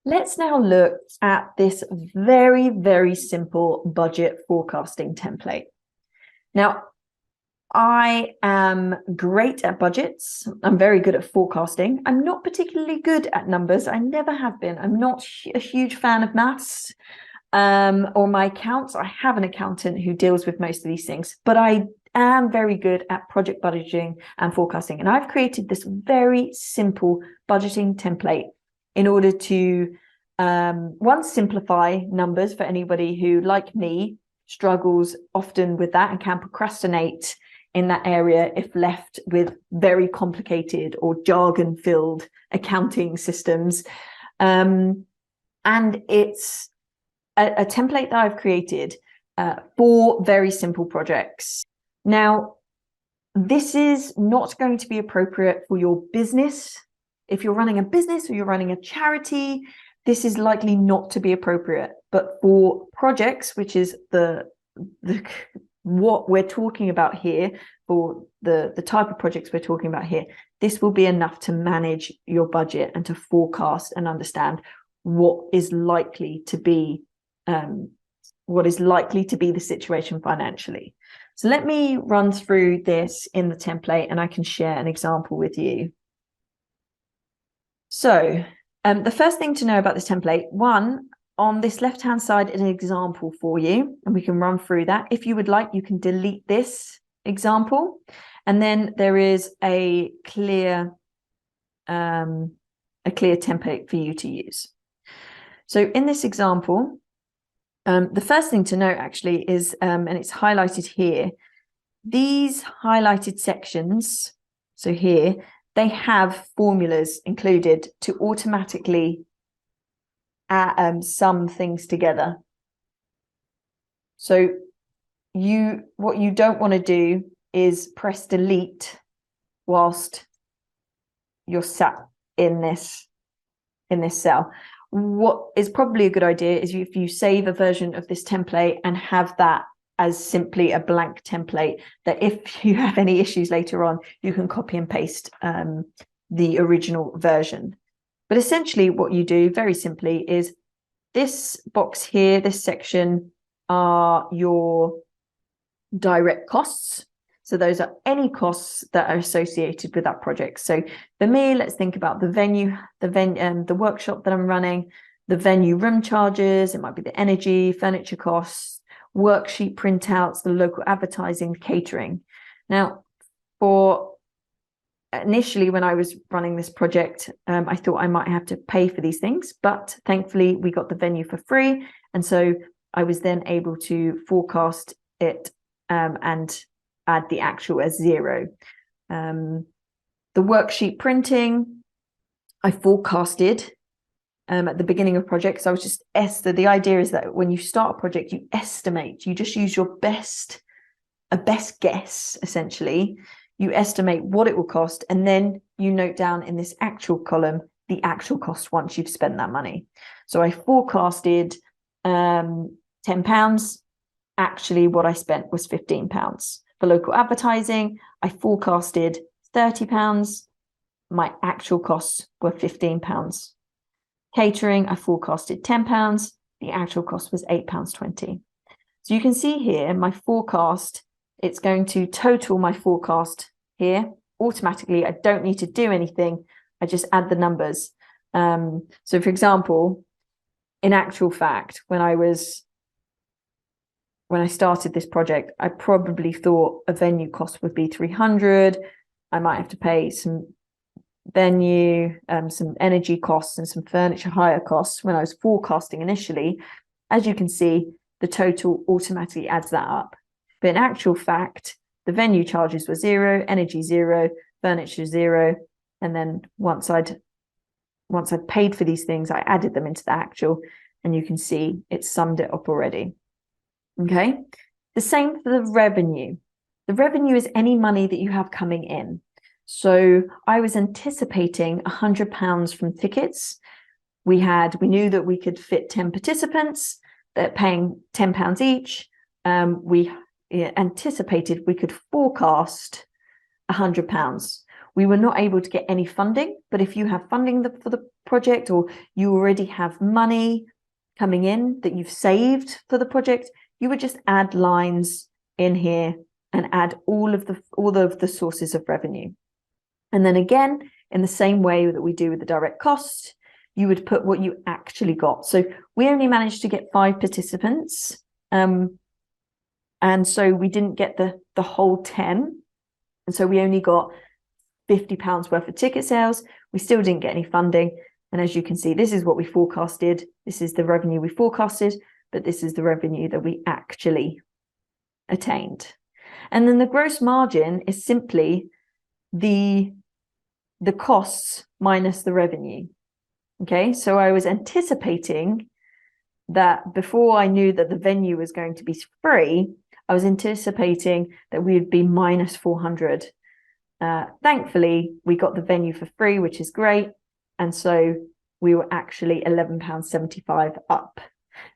Let's now look at this very, very simple budget forecasting template. Now, I am great at budgets. I'm very good at forecasting. I'm not particularly good at numbers. I never have been. I'm not a huge fan of maths or my accounts. I have an accountant who deals with most of these things, but I am very good at project budgeting and forecasting. And I've created this very simple budgeting template in order to one, simplify numbers for anybody who, like me, struggles often with that and can procrastinate in that area if left with very complicated or jargon-filled accounting systems. And it's a template that I've created for very simple projects. Now, this is not going to be appropriate for your business. If you're running a business or you're running a charity, this is likely not to be appropriate. But for projects, which is what we're talking about here, for the type of projects we're talking about here, this will be enough to manage your budget and to forecast and understand what is likely to be the situation financially. So let me run through this in the template and I can share an example with you. So the first thing to know about this template, one, on this left-hand side is an example for you, and we can run through that. If you would like, you can delete this example, and then there is a clear template for you to use. So in this example, the first thing to note actually is, and it's highlighted here, these highlighted sections, so here, they have formulas included to automatically sum things together. So what you don't want to do is press delete whilst you're sat in this cell. What is probably a good idea is if you save a version of this template and have that as simply a blank template, that if you have any issues later on, you can copy and paste the original version. But essentially what you do very simply is this box here, this section, are your direct costs. So those are any costs that are associated with that project. So for me, let's think about the venue, the workshop that I'm running, the venue room charges, it might be the energy, furniture costs, worksheet printouts, the local advertising, catering. Now, for initially when I was running this project, I thought I might have to pay for these things, but thankfully we got the venue for free. And so I was then able to forecast it and add the actual as zero. The worksheet printing, I forecasted at the beginning of projects. I was just the idea is that when you start a project, you estimate, you just use your best guess, essentially. You estimate what it will cost, and then you note down in this actual column the actual cost once you've spent that money. So I forecasted £10. Actually, what I spent was £15. For local advertising, I forecasted £30. My actual costs were £15. Catering, I forecasted £10. The actual cost was £8.20. So you can see here my forecast, it's going to total my forecast here automatically. I don't need to do anything. I just add the numbers. So for example, in actual fact, when I started this project, I probably thought a venue cost would be 300. I might have to pay some venue, some energy costs and some furniture hire costs when I was forecasting initially. As you can see, the total automatically adds that up. But in actual fact, the venue charges were zero, energy zero, furniture zero. And then once I'd paid for these things, I added them into the actual, and you can see it summed it up already. Okay. The same for the revenue. The revenue is any money that you have coming in. So I was anticipating £100 from tickets. We knew that we could fit 10 participants that paying £10 each. We anticipated we could forecast £100. We were not able to get any funding, but if you have funding for the project, or you already have money coming in that you've saved for the project, you would just add lines in here and add all of the sources of revenue. And then again, in the same way that we do with the direct costs, you would put what you actually got. So we only managed to get 5 participants. And so we didn't get the whole 10. And so we only got £50 worth of ticket sales. We still didn't get any funding. And as you can see, this is what we forecasted. This is the revenue we forecasted, but this is the revenue that we actually attained. And then the gross margin is simply the costs minus the revenue. Okay, so I was anticipating that before I knew that the venue was going to be free, I was anticipating that we would be minus 400. Thankfully, we got the venue for free, which is great. And so we were actually £11.75 up.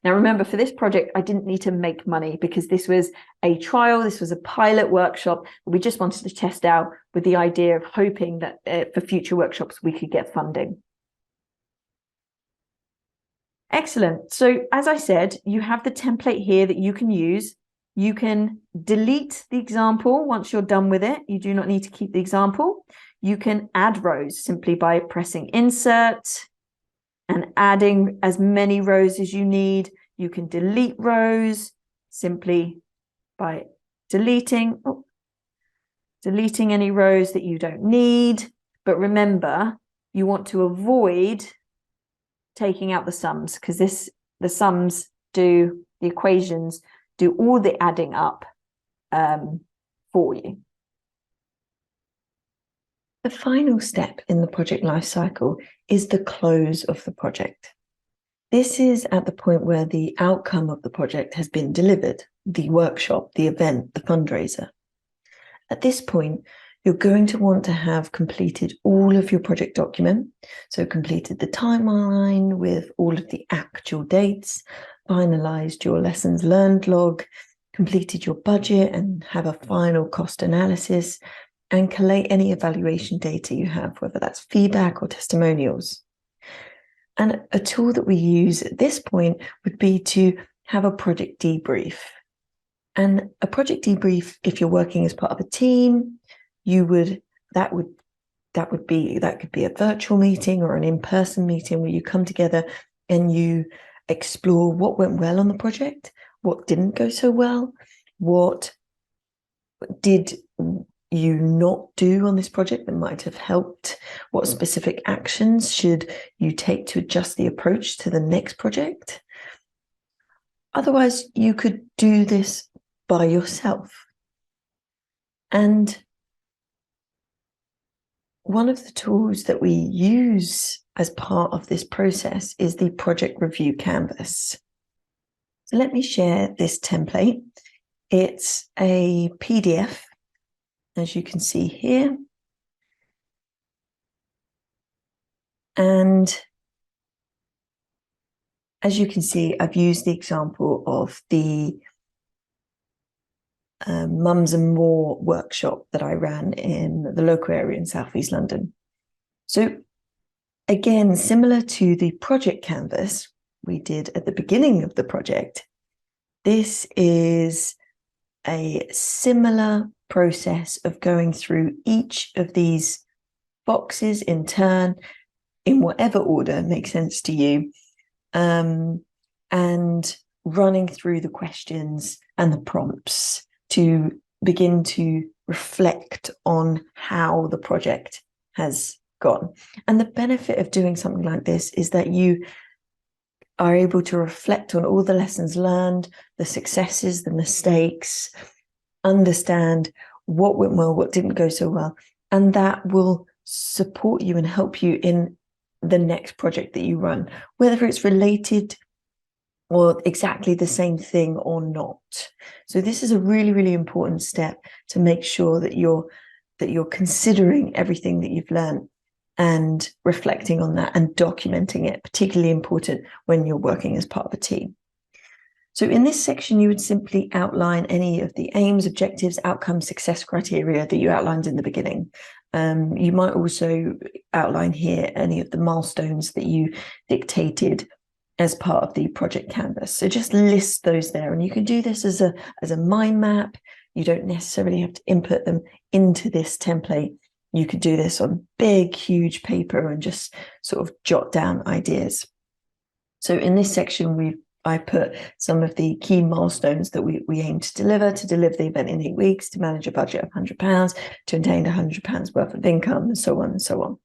Now, remember, for this project, I didn't need to make money because this was a trial. This was a pilot workshop. We just wanted to test out with the idea of hoping that for future workshops, we could get funding. Excellent. So as I said, you have the template here that you can use. You can delete the example once you're done with it. You do not need to keep the example. You can add rows simply by pressing insert and adding as many rows as you need. You can delete rows simply by deleting any rows that you don't need. But remember, you want to avoid taking out the sums, because the sums the equations do all the adding up for you. The final step in the project lifecycle is the close of the project. This is at the point where the outcome of the project has been delivered, the workshop, the event, the fundraiser. At this point, you're going to want to have completed all of your project document. So completed the timeline with all of the actual dates, finalized your lessons learned log, completed your budget and have a final cost analysis, and collate any evaluation data you have, whether that's feedback or testimonials. And a tool that we use at this point would be to have a project debrief. And a project debrief, if you're working as part of a team, that could be a virtual meeting or an in-person meeting where you come together and you explore what went well on the project, what didn't go so well, what did you not do on this project that might have helped, what specific actions should you take to adjust the approach to the next project. Otherwise, you could do this by yourself. And one of the tools that we use as part of this process is the project review canvas. So let me share this template. It's a PDF, as you can see here. And as you can see, I've used the example of the Mums and More workshop that I ran in the local area in South East London. So again, similar to the project canvas we did at the beginning of the project, this is a similar process of going through each of these boxes in turn, in whatever order makes sense to you, and running through the questions and the prompts to begin to reflect on how the project has gone. And the benefit of doing something like this is that you are able to reflect on all the lessons learned, the successes, the mistakes, understand what went well, what didn't go so well, and that will support you and help you in the next project that you run, whether it's related or exactly the same thing or not. So this is a really, really important step to make sure that you're considering everything that you've learned and reflecting on that and documenting it, particularly important when you're working as part of a team. So in this section, you would simply outline any of the aims, objectives, outcomes, success criteria that you outlined in the beginning. You might also outline here any of the milestones that you dictated as part of the project canvas. So just list those there, and you can do this as a mind map. You don't necessarily have to input them into this template. You could do this on big, huge paper and just sort of jot down ideas. So in this section, I put some of the key milestones that we aim to deliver the event in 8 weeks, to manage a budget of £100, to attain £100 worth of income, and so on and so on.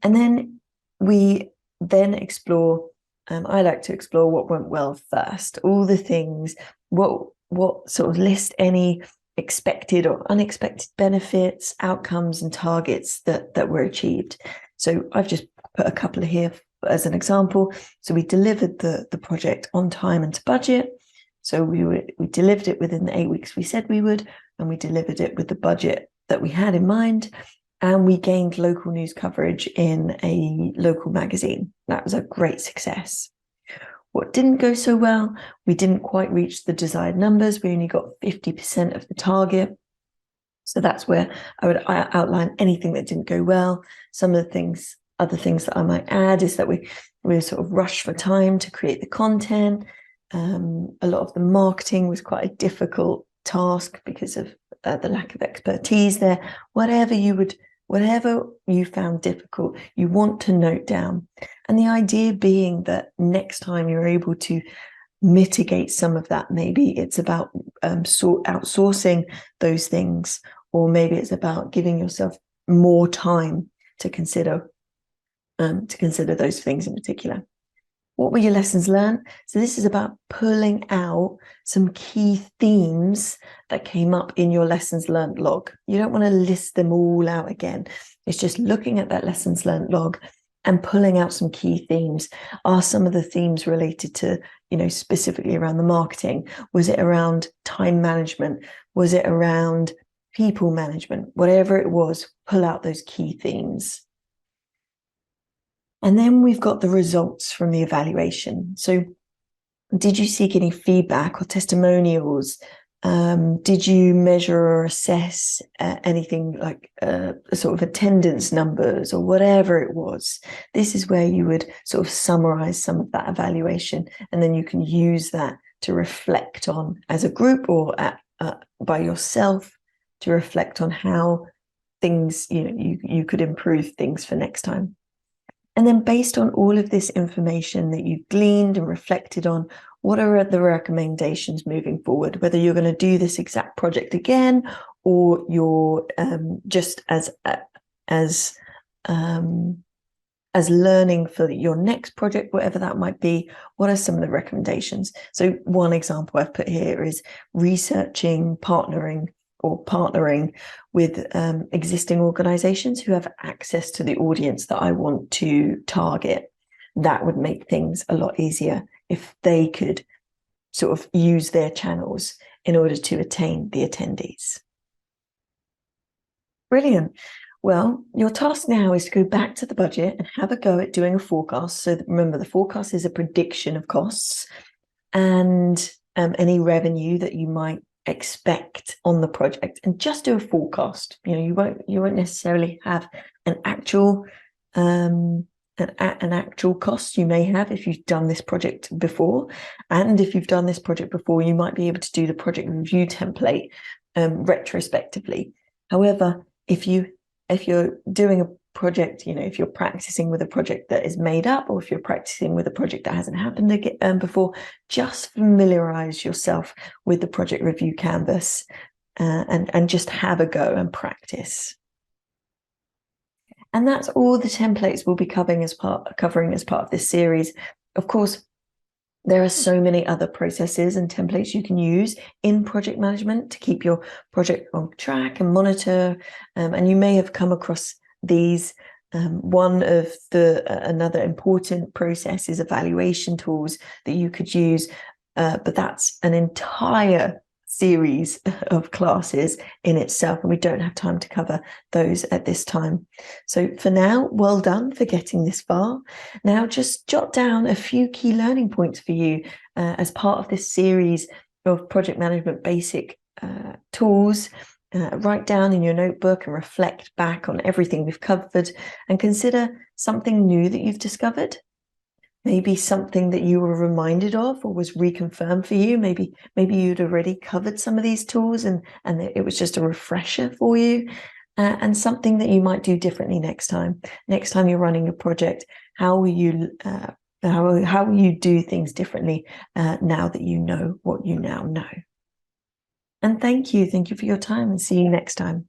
And then we explore, I like to explore what went well first, all the things, what sort of list any expected or unexpected benefits, outcomes, and targets that were achieved. So I've just put a couple here as an example. So we delivered the project on time and to budget. So we delivered it within the 8 weeks we said we would, and we delivered it with the budget that we had in mind. And we gained local news coverage in a local magazine. That was a great success. What didn't go so well, we didn't quite reach the desired numbers. We only got 50% of the target. So that's where I would outline anything that didn't go well. Some of the things, other things that I might add is that we sort of rushed for time to create the content. A lot of the marketing was quite a difficult task because of the lack of expertise there. Whatever you found difficult, you want to note down. And the idea being that next time you're able to mitigate some of that. Maybe it's about outsourcing those things, or maybe it's about giving yourself more time to consider those things in particular. What were your lessons learned? So this is about pulling out some key themes that came up in your lessons learned log. You don't want to list them all out again. It's just looking at that lessons learned log and pulling out some key themes. Are some of the themes related to, specifically around the marketing? Was it around time management? Was it around people management? Whatever it was, pull out those key themes. And then we've got the results from the evaluation. So did you seek any feedback or testimonials? Did you measure or assess anything like sort of attendance numbers or whatever it was? This is where you would sort of summarize some of that evaluation, and then you can use that to reflect on as a group or by yourself, to reflect on how things, you could improve things for next time. And then based on all of this information that you've gleaned and reflected on, what are the recommendations moving forward? Whether you're going to do this exact project again, or you're just as learning for your next project, whatever that might be, what are some of the recommendations? So one example I've put here is researching, partnering with existing organizations who have access to the audience that I want to target. That would make things a lot easier if they could sort of use their channels in order to attain the attendees. Brilliant. Well, your task now is to go back to the budget and have a go at doing a forecast. So remember, the forecast is a prediction of costs and any revenue that you might expect on the project, and just do a forecast. You won't necessarily have an actual cost. You may have if you've done this project before, and if you've done this project before, you might be able to do the project review template retrospectively. However, if you're doing a project, if you're practicing with a project that is made up, or if you're practicing with a project that hasn't happened before, just familiarize yourself with the project review canvas and just have a go and practice. And that's all the templates we'll be covering as part of this series. Of course, there are so many other processes and templates you can use in project management to keep your project on track and monitor. And you may have come across these. One of another important process is evaluation tools that you could use, but that's an entire series of classes in itself, and we don't have time to cover those at this time. So for now, well done for getting this far. Now just jot down a few key learning points for you as part of this series of project management basic tools. write down in your notebook and reflect back on everything we've covered, and consider something new that you've discovered. Maybe something that you were reminded of or was reconfirmed for you. Maybe you'd already covered some of these tools and it was just a refresher for you. And something that you might do differently next time. Next time you're running a project, how will you do things differently now that you know what you now know? And thank you for your time, and see you next time.